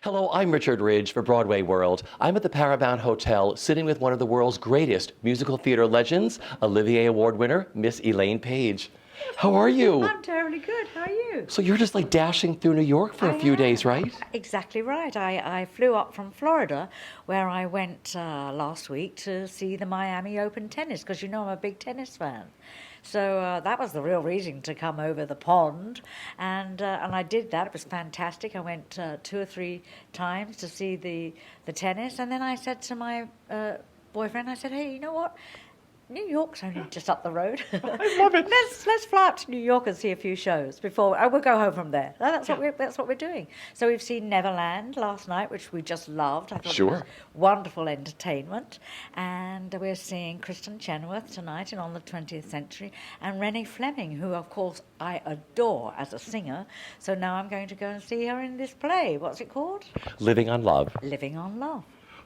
Hello, I'm Richard Ridge for Broadway World. I'm at the Paramount Hotel sitting with one of the world's greatest musical theater legends, Olivier Award winner, Miss Elaine Paige. How are you? I'm terribly good. How are you? So you're just like dashing through New York for a few days, right? Exactly right. I flew up from Florida, where I went last week to see the Miami Open tennis, because you know I'm a big tennis fan. So that was the real reason to come over the pond, and I did that. It was fantastic. I went 2 or 3 times to see the tennis, and then I said to my boyfriend, I said, "Hey, you know what? New York's only just up the road. I love it. Let's fly up to New York and see a few shows before we'll go home from there. That's what we're doing. So we've seen Neverland last night, which we just loved. I thought it was Sure. wonderful entertainment, and we're seeing Kristen Chenoweth tonight in On the 20th Century, and Renee Fleming, who of course I adore as a singer. So now I'm going to go and see her in this play. What's it called? Living on Love. Living on Love.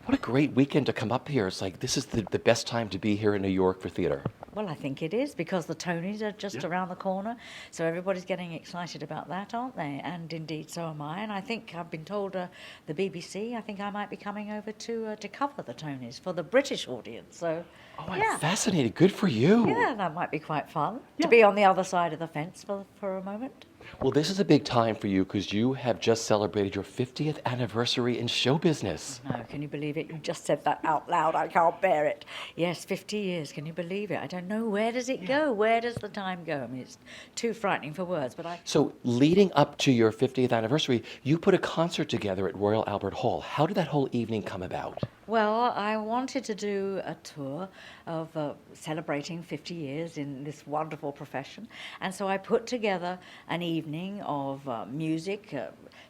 What a great weekend to come up here. It's like this is the best time to be here in New York for theater. Well, I think it is, because the Tonys are just around the corner, so everybody's getting excited about that, aren't they? And indeed, so am I. And I think I've been told the BBC, I think I might be coming over to cover the Tonys for the British audience. So, Oh, I'm fascinated. Good for you. yeah, that might be quite fun to be on the other side of the fence for a moment. Well, this is a big time for you because you have just celebrated your 50th anniversary in show business. No, can you believe it? You just said that out loud. I can't bear it. Yes, 50 years. Can you believe it? I don't know. Where does it go? Where does the time go? I mean, it's too frightening for words, but I... So, leading up to your 50th anniversary, you put a concert together at Royal Albert Hall. How did that whole evening come about? Well, I wanted to do a tour of celebrating 50 years in this wonderful profession. And so I put together an evening of music,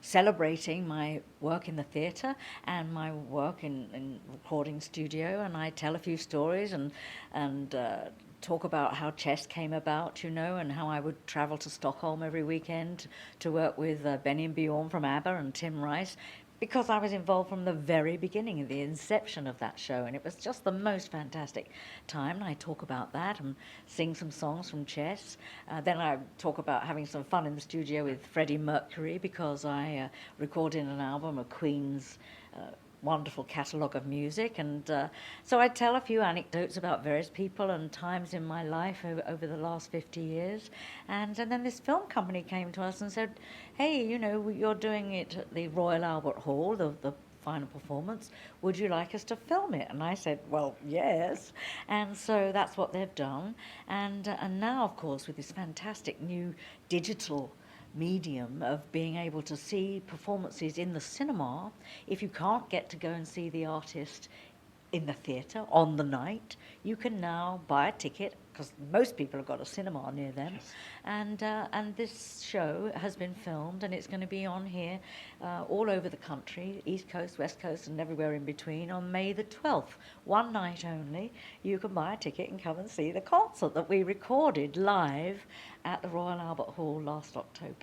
celebrating my work in the theatre and my work in recording studio. And I tell a few stories and talk about how chess came about, you know, and how I would travel to Stockholm every weekend to work with Benny and Bjorn from ABBA and Tim Rice, because I was involved from the very beginning, the inception of that show, and it was just the most fantastic time. And I talk about that and sing some songs from chess. Then I talk about having some fun in the studio with Freddie Mercury, because I recorded an album of Queen's wonderful catalogue of music, and so I tell a few anecdotes about various people and times in my life over the last 50 years, and then this film company came to us and said, hey, you know, you're doing it at the Royal Albert Hall, the final performance, would you like us to film it? And I said, well, yes. And so that's what they've done, and now, of course, with this fantastic new digital medium of being able to see performances in the cinema, if you can't get to go and see the artist in the theatre on the night, you can now buy a ticket, because most people have got a cinema near them. Yes. And this show has been filmed, and it's going to be on here all over the country, East Coast, West Coast, and everywhere in between, on May the 12th. One night only. You can buy a ticket and come and see the concert that we recorded live at the Royal Albert Hall last October.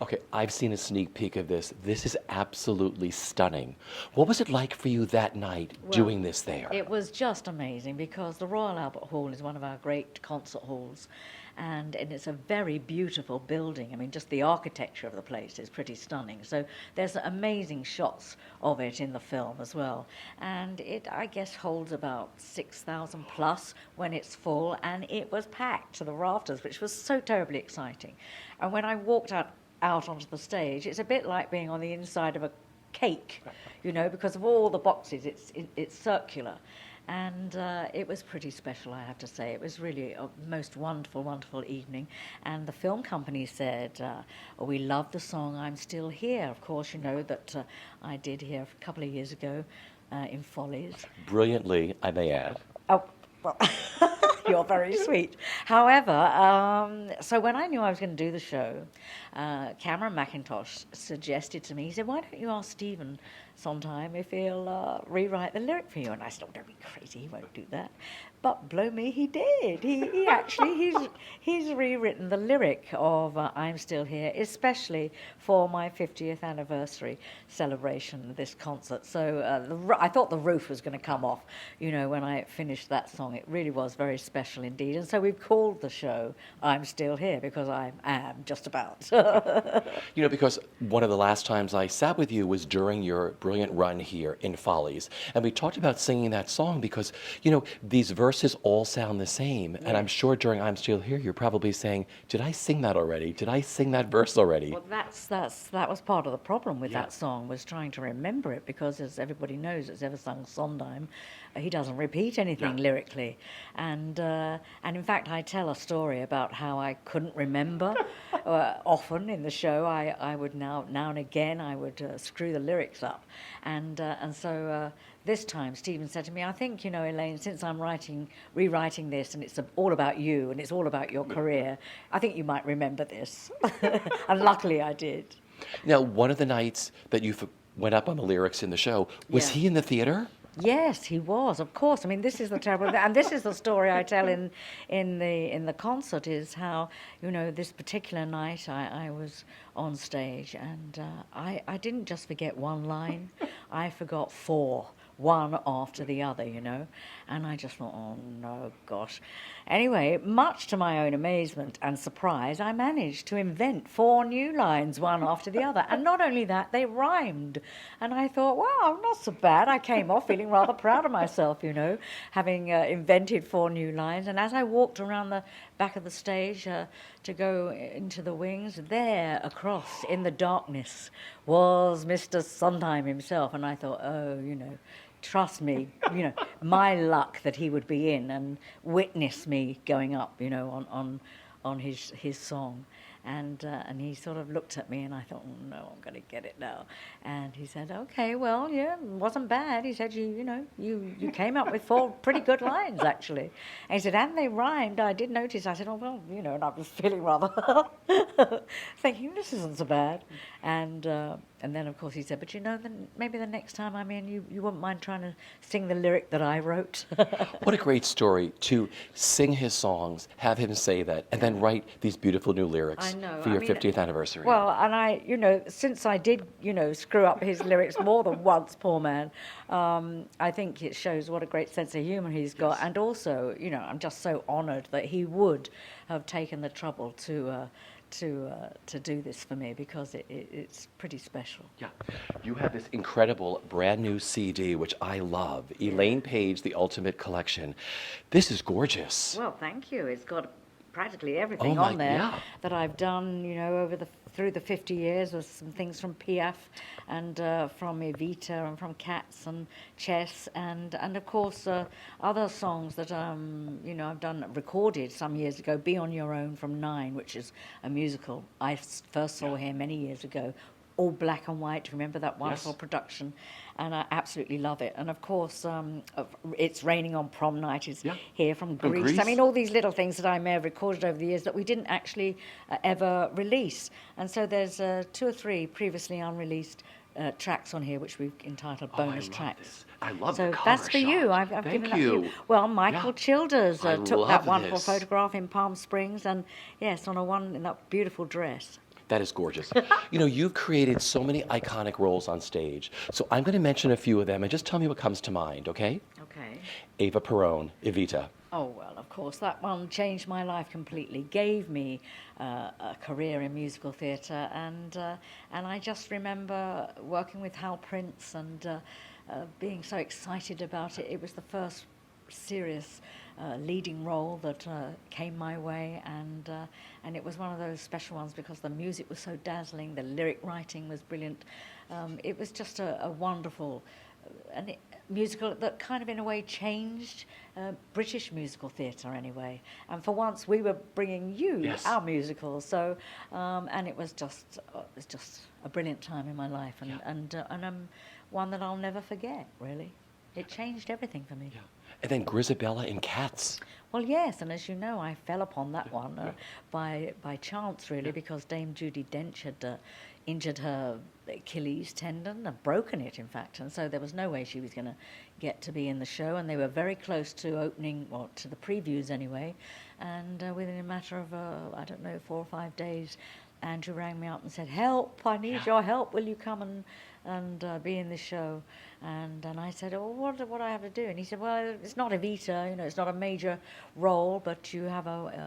Okay, I've seen a sneak peek of this. This is absolutely stunning. What was it like for you that night doing this there? It was just amazing, because the Royal Albert Hall is one of our great concert halls, and it's a very beautiful building. I mean, just the architecture of the place is pretty stunning. So there's amazing shots of it in the film as well. And it, I guess, holds about 6,000 plus when it's full, and it was packed to the rafters, which was so terribly exciting. And when I walked out onto the stage, it's a bit like being on the inside of a cake, you know, because of all the boxes, it's circular. And it was pretty special, I have to say. It was really a most wonderful, wonderful evening. And the film company said, we love the song I'm Still Here. Of course, you know that I did here a couple of years ago in Follies. Brilliantly, I may add. Oh, well, you're very sweet. However, so when I knew I was going to do the show, Cameron McIntosh suggested to me, he said, why don't you ask Stephen Sondheim if he'll rewrite the lyric for you? And I said, oh, don't be crazy, he won't do that. But blow me, he did. He actually, he's rewritten the lyric of I'm Still Here, especially for my 50th anniversary celebration, this concert. So I thought the roof was going to come off, you know, when I finished that song. It really was very special. special indeed. And so we've called the show I'm Still Here, because I am just about. You know, because one of the last times I sat with you was during your brilliant run here in Follies. And we talked about singing that song because, you know, these verses all sound the same. And I'm sure during I'm Still Here, you're probably saying, did I sing that already? Did I sing that verse already? Well, that was part of the problem with Yeah. that song, was trying to remember it, because as everybody knows that's ever sung Sondheim, he doesn't repeat anything lyrically. And in fact, I tell a story about how I couldn't remember often in the show. I would now and again I would screw the lyrics up, and so this time Stephen said to me, I think, you know, Elaine, since I'm rewriting this, and it's all about you and it's all about your career, I think you might remember this. And luckily I did. Now, one of the nights that you went up on the lyrics in the show, was he in the theater? Yes, he was, of course. I mean, this is the terrible, and this is the story I tell in the concert, is how, you know, this particular night I was on stage, and I didn't just forget one line, I forgot four, one after the other, you know, and I just thought, oh no, gosh. Anyway, much to my own amazement and surprise, I managed to invent four new lines, one after the other, and not only that, they rhymed, and I thought, wow, not so bad. I came off feeling rather proud of myself, you know, having invented four new lines, and as I walked around the back of the stage to go into the wings, there across in the darkness was Mr. Sondheim himself, and I thought, oh, you know, trust me, you know, my luck that he would be in and witness me going up, you know, on his song. And he sort of looked at me, and I thought, oh, no, I'm going to get it now. And he said, okay, well, yeah, it wasn't bad. He said, you came up with four pretty good lines, actually. And he said, and they rhymed. I did notice. I said, oh, well, you know, and I was feeling rather thinking, this isn't so bad. And then, of course, he said, but you know, then maybe the next time I'm in, you wouldn't mind trying to sing the lyric that I wrote. What a great story to sing his songs, have him say that, and then write these beautiful new lyrics for your 50th anniversary. Well, and I, you know, since I did, you know, screw up his lyrics more than once, poor man, I think it shows what a great sense of humour he's got. Yes. And also, you know, I'm just so honoured that he would have taken the trouble to do this for me, because it's pretty special. Yeah. You have this incredible brand new CD, which I love, Elaine Paige, The Ultimate Collection. This is gorgeous. Well, thank you. It's got practically everything on there that I've done, you know, through the 50 years. There's some things from Piaf and from Evita and from Cats and Chess and of course other songs that you know, I've recorded some years ago. Be on Your Own from Nine, which is a musical I first saw here many years ago. All black and white. Remember that wonderful production? And I absolutely love it. And of course, It's Raining on Prom Night is here from Greece. I mean, all these little things that I may have recorded over the years that we didn't actually ever release. And so there's 2 or 3 previously unreleased tracks on here, which we've entitled bonus tracks. This. I love so the cover that's for shot. you. I've given that to you. Well, Michael Childers took that wonderful photograph in Palm Springs, and yes, in that beautiful dress. That is gorgeous. You know, you've created so many iconic roles on stage. So I'm going to mention a few of them and just tell me what comes to mind, okay? Okay. Eva Perón, Evita. Oh, well, of course, that one changed my life completely, gave me a career in musical theatre, and I just remember working with Hal Prince and being so excited about it. It was the first serious leading role that came my way, and it was one of those special ones because the music was so dazzling, the lyric writing was brilliant. It was just a wonderful musical that kind of in a way changed British musical theatre anyway. And for once we were bringing you our musicals, so and it was just a brilliant time in my life, and one that I'll never forget, really. It changed everything for me. Yeah. And then Grisabella in Cats. Well, yes, and as you know, I fell upon that one by chance, really, because Dame Judi Dench had injured her Achilles tendon, broken it, in fact, and so there was no way she was going to get to be in the show, and they were very close to opening, or to the previews anyway, and within a matter of, 4 or 5 days, Andrew rang me up and said, "Help! I need Yeah. your help. Will you come and be in the show?" And I said, "Oh, what do I have to do?" And he said, "Well, it's not Evita, it's not a major role, but you have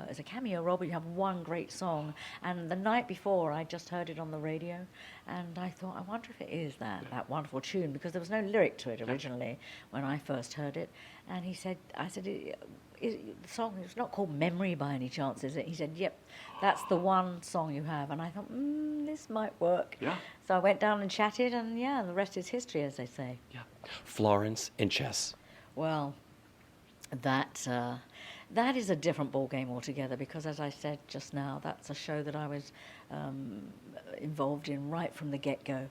it's a cameo role, but you have one great song." And the night before, I just heard it on the radio, and I thought, I wonder if it is that wonderful tune, because there was no lyric to it originally when I first heard it. And he said, I said, the song is not called Memory by any chance, is it? He said, "Yep, that's the one song you have." And I thought, this might work. Yeah. So I went down and chatted, and yeah, the rest is history, as they say. Yeah. Florence in chess. Well, that is a different ball game altogether, because, as I said just now, that's a show that I was involved in right from the get-go.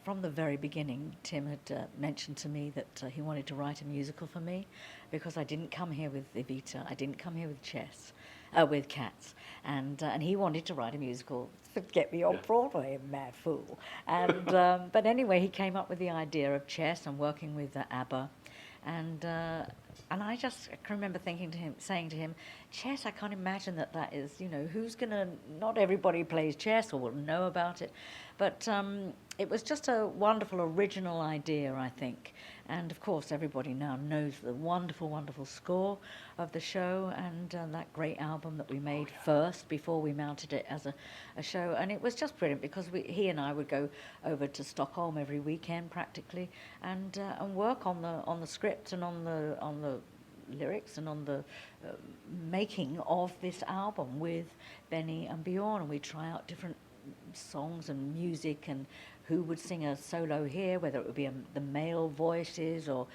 From the very beginning, Tim had mentioned to me that he wanted to write a musical for me, because I didn't come here with Evita, I didn't come here with chess, with Cats, and he wanted to write a musical to get me on Broadway, mad fool. And but anyway, he came up with the idea of chess and working with ABBA, and I just can remember saying to him, "Chess, I can't imagine that is, who's gonna? Not everybody plays chess or will know about it," but it was just a wonderful original idea, I think. And of course, everybody now knows the wonderful, wonderful score of the show, and that great album that we made first before we mounted it as a show. And it was just brilliant, because he and I would go over to Stockholm every weekend practically, and work on the script and on the lyrics and on the making of this album with Benny and Bjorn. And we try out different songs and music, and who would sing a solo here, whether it would be the male voices or,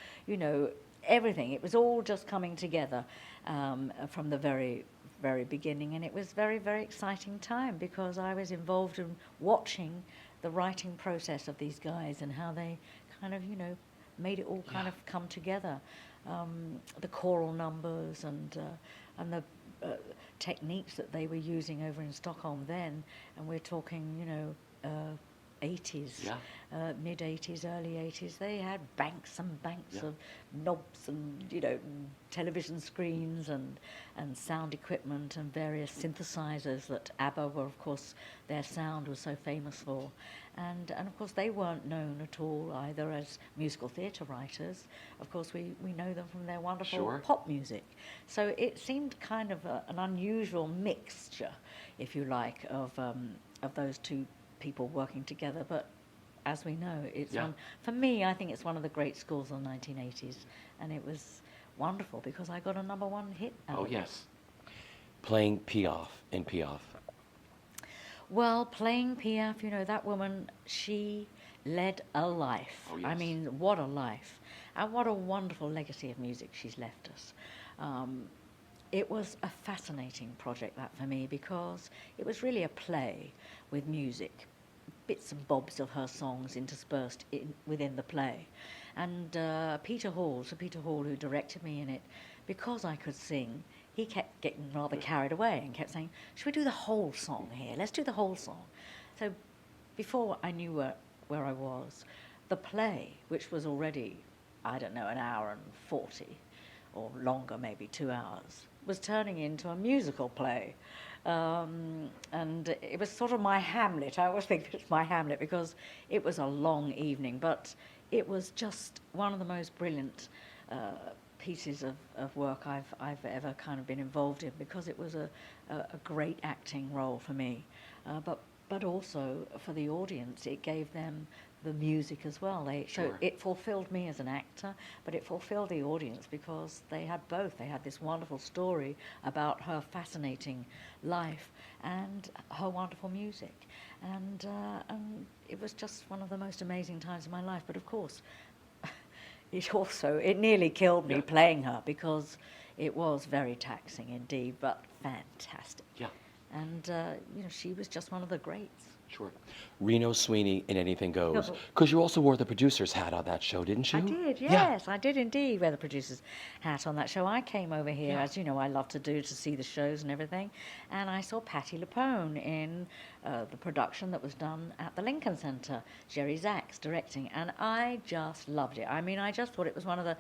everything. It was all just coming together from the very, very beginning. And it was very, very exciting time, because I was involved in watching the writing process of these guys and how they kind of, made it all kind of come together. The choral numbers and the techniques that they were using over in Stockholm then, and we're talking, 80s, mid 80s, early 80s. They had banks and banks of knobs and television screens and sound equipment and various synthesizers that ABBA were, of course, their sound was so famous for. And of course, they weren't known at all either as musical theatre writers. Of course, we know them from their wonderful pop music. So it seemed kind of an unusual mixture, if you like, of those two people working together. But as we know, it's for me, I think it's one of the great scores of the 1980s. And it was wonderful, because I got a #1 hit out of it. Yes. Playing Piaf in Piaf. Well, playing Piaf, that woman, she led a life. Oh, yes. I mean, what a life. And what a wonderful legacy of music she's left us. It was a fascinating project, that, for me, because it was really a play with music, bits and bobs of her songs interspersed within the play. And Sir Peter Hall, who directed me in it, because I could sing, he kept getting rather carried away and kept saying, "Should we do the whole song here? Let's do the whole song." So before I knew where I was, the play, which was already, I don't know, 1 hour and 40, or longer, maybe 2 hours, was turning into a musical play. And it was sort of my Hamlet. I always think it's my Hamlet, because it was a long evening, but it was just one of the most brilliant pieces of work I've ever kind of been involved in, because it was a great acting role for me, but also for the audience. It gave them the music as well. It fulfilled me as an actor, but it fulfilled the audience, because they had both. They had this wonderful story about her fascinating life and her wonderful music, and it was just one of the most amazing times of my life. But of course, it nearly killed me playing her, because it was very taxing indeed, but fantastic. Yeah. And she was just one of the greats. Sure. Reno Sweeney in Anything Goes. Because you also wore the producer's hat on that show, didn't you? I did, yes. I did indeed wear the producer's hat on that show. I came over here, as you know, I love to do, to see the shows and everything. And I saw Patti LuPone in the production that was done at the Lincoln Center, Jerry Zaks directing. And I just loved it. I mean, I just thought it was one of the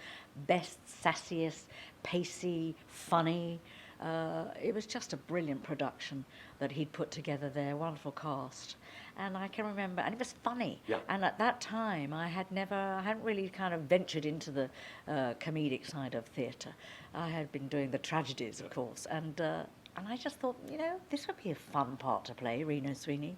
best, sassiest, pacey, funny It was just a brilliant production that he'd put together there, wonderful cast. And I can remember, and it was funny. Yeah. And at that time, I hadn't really kind of ventured into the comedic side of theatre. I had been doing the tragedies, of course, and I just thought, this would be a fun part to play, Reno Sweeney.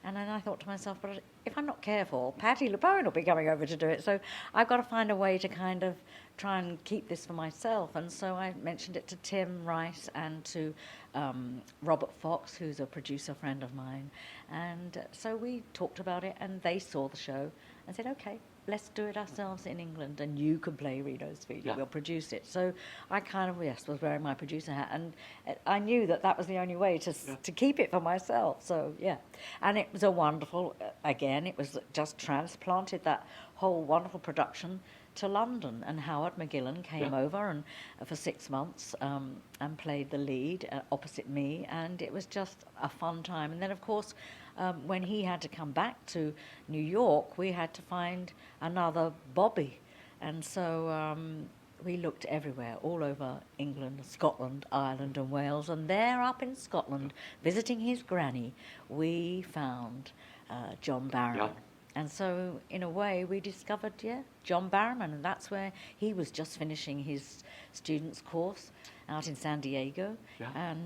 And then I thought to myself, but if I'm not careful, Patti LuPone will be coming over to do it. So I've got to find a way to kind of try and keep this for myself. And so I mentioned it to Tim Rice and to Robert Fox, who's a producer friend of mine. And so we talked about it, and they saw the show and said, okay, let's do it ourselves in England, and you can play Reno Sweeney. Yeah. We'll produce it. So I kind of, was wearing my producer hat, and I knew that was the only way to keep it for myself. So, yeah. And it was a wonderful, again, it was just transplanted that whole wonderful production to London, and Howard McGillan came over and for 6 months and played the lead opposite me, and it was just a fun time. And then, of course, when he had to come back to New York, we had to find another Bobby. And so we looked everywhere, all over England, Scotland, Ireland and Wales. And there up in Scotland, visiting his granny, we found John Barrowman. Yeah. And so, in a way, we discovered, John Barrowman, and that's where he was just finishing his student's course out in San Diego. Yeah.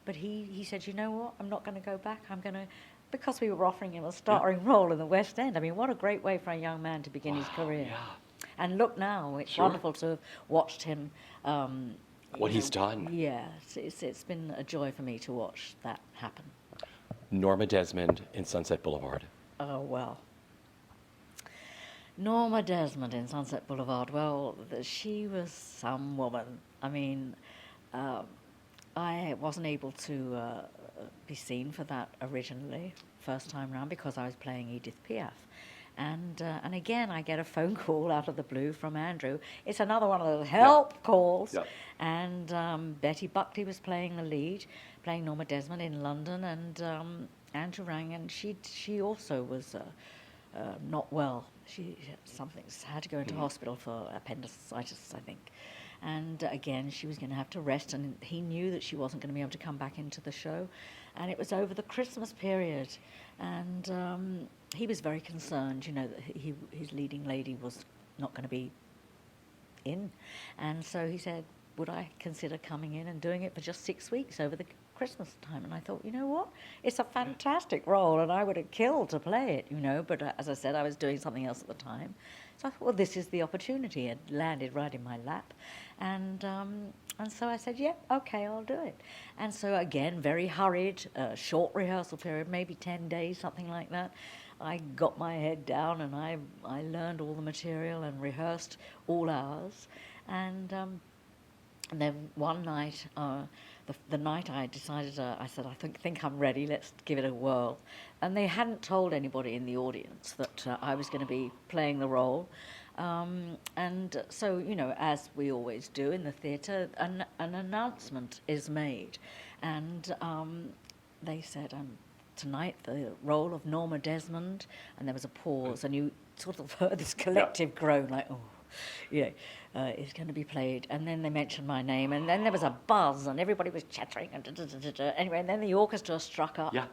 But he said, you know what, I'm not going to go back. I'm going to, because we were offering him a starring role in the West End. I mean, what a great way for a young man to begin his career. Yeah. And look now, it's wonderful to have watched him. What he's done. Yeah, it's been a joy for me to watch that happen. Norma Desmond in Sunset Boulevard. Oh, well. Norma Desmond in Sunset Boulevard. Well, she was some woman. I mean, I wasn't able to be seen for that originally, first time round, because I was playing Edith Piaf. And again, I get a phone call out of the blue from Andrew. It's another one of those help calls. Yep. And Betty Buckley was playing the lead, playing Norma Desmond in London, and Andrew rang, and she also was not well. She had to go into hospital for appendicitis, I think. And again, she was going to have to rest, and he knew that she wasn't going to be able to come back into the show. And it was over the Christmas period, and he was very concerned, that his leading lady was not going to be in. And so he said, would I consider coming in and doing it for just 6 weeks over the Christmas time? And I thought, you know what? It's a fantastic role, and I would have killed to play it, But as I said, I was doing something else at the time. So I thought, well, this is the opportunity. It landed right in my lap. And so I said, yeah, okay, I'll do it. And so again, very hurried, short rehearsal period, maybe 10 days, something like that. I got my head down, and I learned all the material and rehearsed all hours. And then one night, the night I decided, I said, I think I'm ready, let's give it a whirl. And they hadn't told anybody in the audience that I was going to be playing the role. And so, as we always do in the theatre, an announcement is made. And they said, tonight the role of Norma Desmond, and there was a pause, and you sort of heard this collective groan, like, oh, is going to be played. And then they mentioned my name, and then there was a buzz, and everybody was chattering. Anyway, and then the orchestra struck up. Yeah.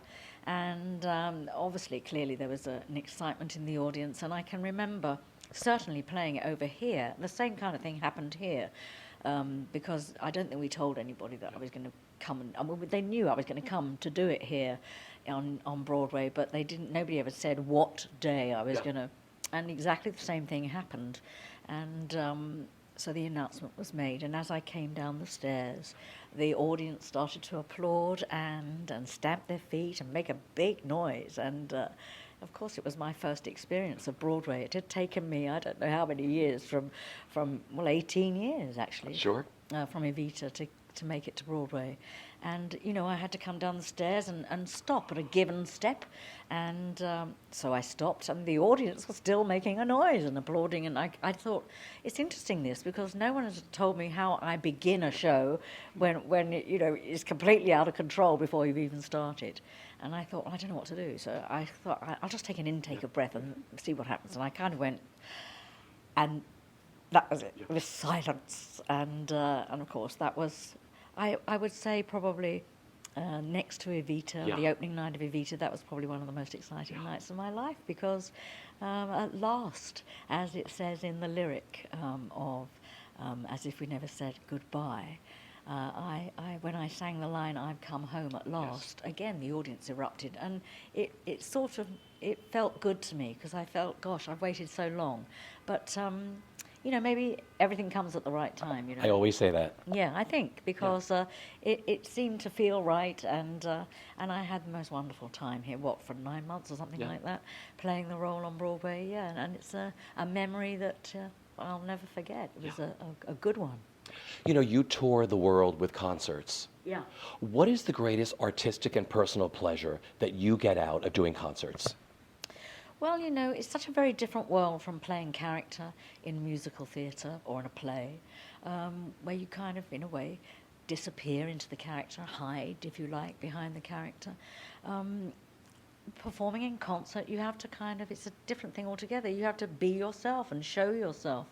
And obviously, clearly, there was an excitement in the audience. And I can remember certainly playing it over here. The same kind of thing happened here, because I don't think we told anybody that I was going to come. They knew I was going to come to do it here on Broadway, but they didn't. Nobody ever said what day I was going to. And exactly the same thing happened. And so the announcement was made, and as I came down the stairs, the audience started to applaud and stamp their feet and make a big noise. And of course, it was my first experience of Broadway. It had taken me, I don't know how many years, from 18 years actually. Sure. From Evita to make it to Broadway. And, I had to come down the stairs and stop at a given step. And so I stopped, and the audience was still making a noise and applauding. And I thought, it's interesting this, because no one has told me how I begin a show when it's completely out of control before you've even started. And I thought, I don't know what to do. So I thought, I'll just take an intake of breath and see what happens. And I kind of went, and that was it. It was silence. And of course, that was I would say probably next to Evita, Yeah. the opening night of Evita, that was probably one of the most exciting nights of my life because at last, as it says in the lyric of As If We Never Said Goodbye, when I sang the line, I've come home at last, again, the audience erupted. And it sort of, it felt good to me because I felt, gosh, I've waited so long. But, you know, maybe everything comes at the right time, you know. I always say that. Yeah, I think, because it seemed to feel right, and I had the most wonderful time here, for 9 months or something like that, playing the role on Broadway, and it's a memory that I'll never forget. It was a good one. You know, you tour the world with concerts. Yeah. What is the greatest artistic and personal pleasure that you get out of doing concerts? Well, you know, it's such a very different world from playing character in musical theatre or in a play, where you kind of, in a way, disappear into the character, hide, if you like, behind the character. Performing in concert, you have to kind of, it's a different thing altogether. You have to be yourself and show yourself.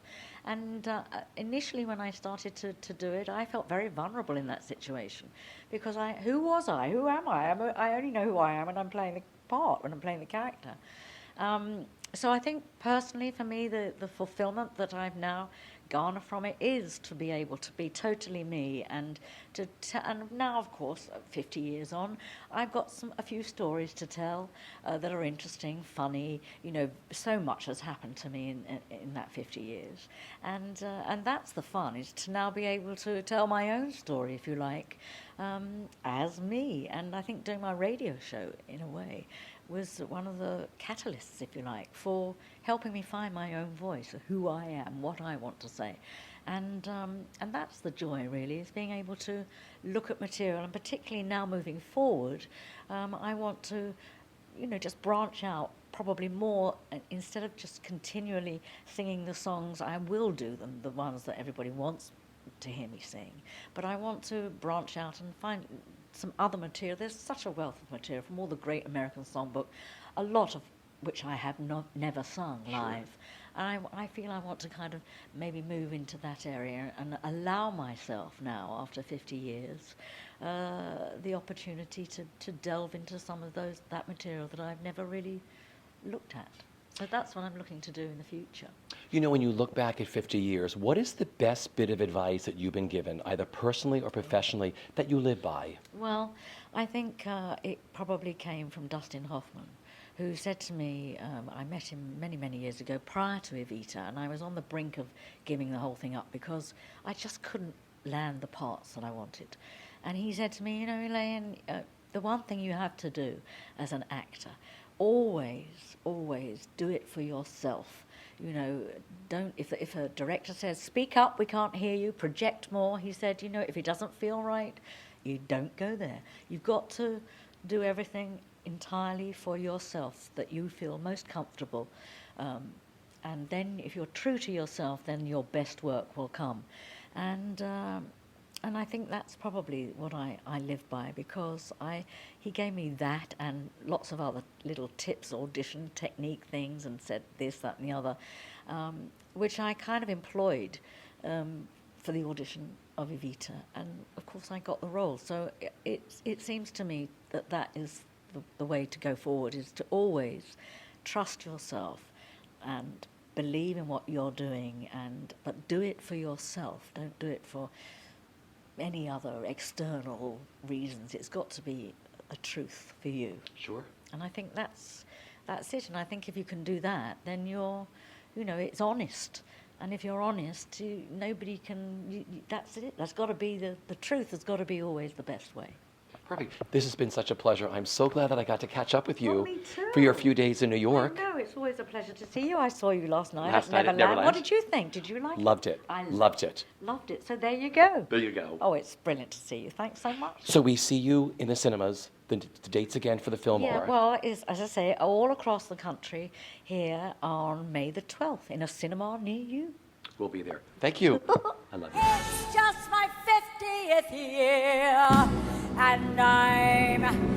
And initially when I started to do it, I felt very vulnerable in that situation because who was I? Who am I? I only know who I am when I'm playing the part, when I'm playing the character. So I think personally for me, the fulfillment that I've now garnered from it is to be able to be totally me, and and now, of course, 50 years on, I've got a few stories to tell that are interesting, funny. You know, so much has happened to me in that 50 years, and that's the fun, is to now be able to tell my own story, if you like, as me. And I think doing my radio show, in a way, was one of the catalysts, if you like, for helping me find my own voice, who I am, what I want to say. And that's the joy, really, is being able to look at material, and particularly now moving forward, I want to, you know, just branch out probably more. Instead of just continually singing the songs, I will do them, the ones that everybody wants to hear me sing. But I want to branch out and find some other material. There's such a wealth of material from all the great American songbook, a lot of which I have never sung live. And I feel I want to kind of maybe move into that area and allow myself now, after 50 years, the opportunity to delve into some of that material that I've never really looked at. So that's what I'm looking to do in the future. You know, when you look back at 50 years, what is the best bit of advice that you've been given, either personally or professionally, that you live by? Well, I think it probably came from Dustin Hoffman, who said to me, I met him many, many years ago prior to Evita, and I was on the brink of giving the whole thing up because I just couldn't land the parts that I wanted. And he said to me, you know, Elaine, the one thing you have to do as an actor, always do it for yourself. You know, don't, if a director says, speak up, we can't hear you, project more, he said, you know, if it doesn't feel right, you don't go there. You've got to do everything entirely for yourself that you feel most comfortable. And then if you're true to yourself, then your best work will come. And I think that's probably what I live by, because he gave me that and lots of other little tips, audition technique things, and said this, that, and the other, which I kind of employed for the audition of Evita. And of course I got the role. So it seems to me that is the way to go forward, is to always trust yourself and believe in what you're doing, but do it for yourself. Don't do it for any other external reasons. It's got to be a truth for you. Sure. And I think that's it. And I think if you can do that, then it's honest. And if you're honest, nobody can. That's it. That's got to be the truth. Has got to be always the best way. Perfect. This has been such a pleasure. I'm so glad that I got to catch up with you Well, me too. for your few days in New York. No, it's always a pleasure to see you. I saw you last night Last at night at Neverland. Neverland. What did you think? Did you like it? Loved it. I loved it. Loved it. So there you go. There you go. Oh, it's brilliant to see you. Thanks so much. So we see you in the cinemas. The dates again for the film Yeah, are. well, as I say, all across the country here on May the 12th in a cinema near you. We'll be there. Thank you. I love you. It's just my 50th year, and I'm